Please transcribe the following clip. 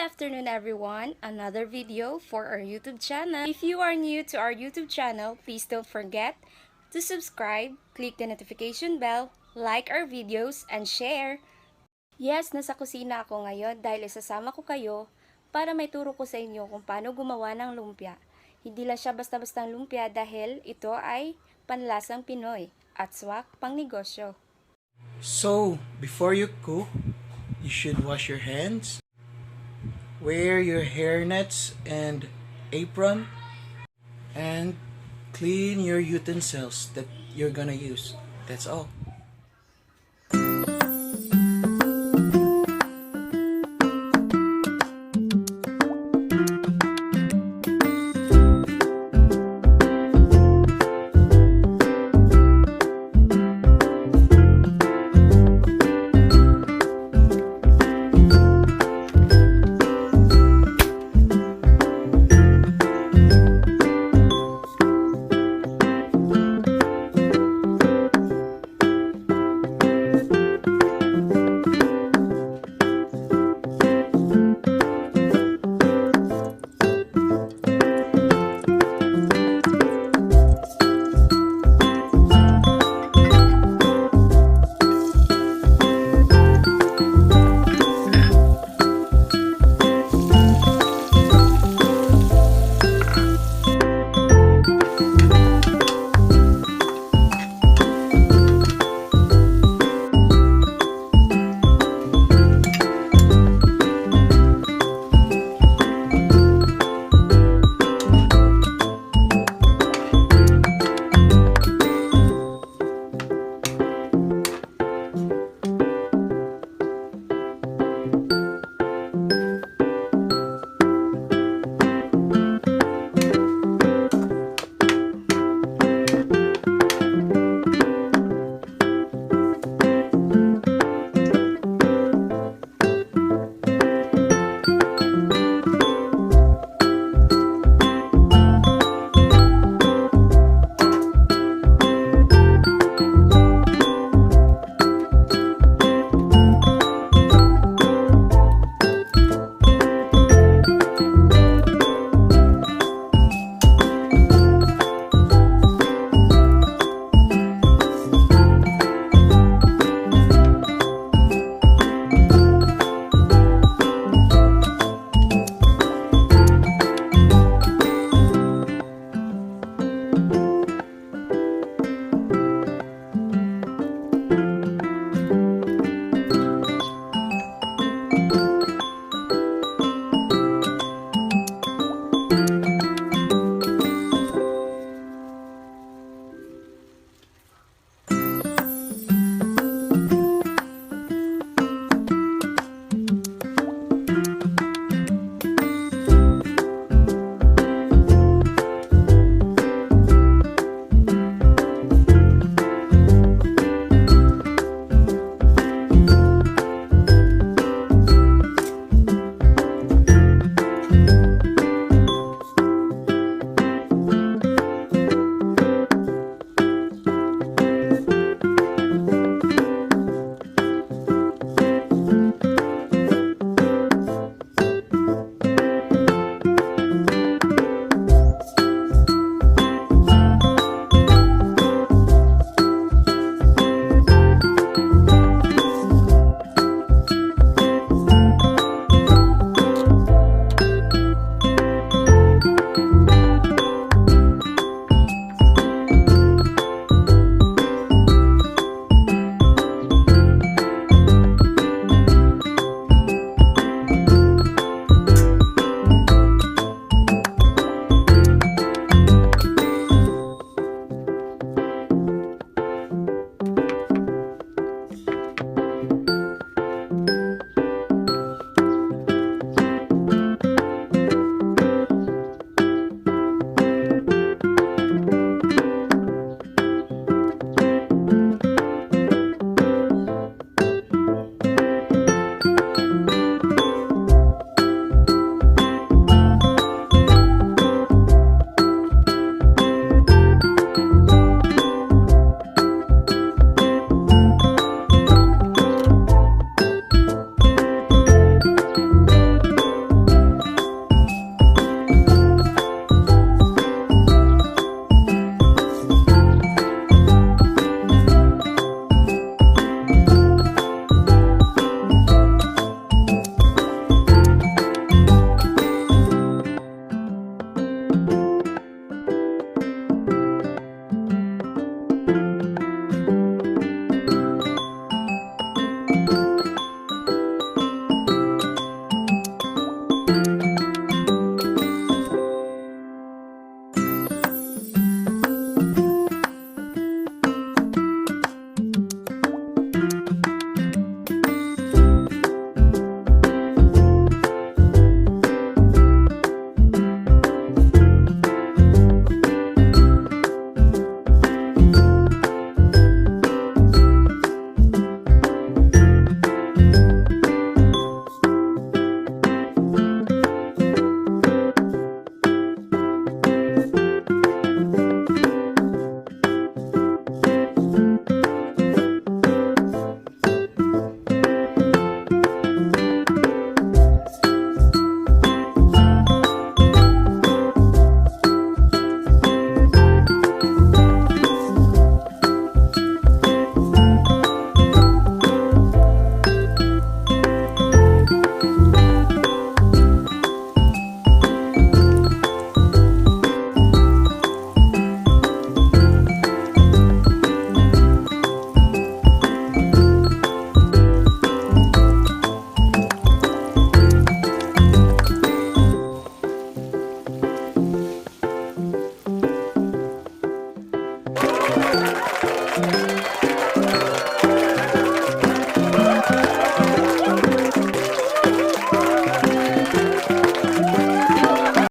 afternoon everyone, another video for our YouTube channel. If you are new to our YouTube channel, please don't forget to subscribe, click the notification bell, like our videos, and share. Yes, nasa kusina ako ngayon dahil isasama ko kayo para may turo ko sa inyo kung paano gumawa ng lumpia. Hindi lang siya basta-bastang lumpia dahil ito ay panlasang Pinoy at swak pang negosyo. So, before you cook, you should wash your hands, wear your hairnets and apron, and clean your utensils that you're gonna use. That's all.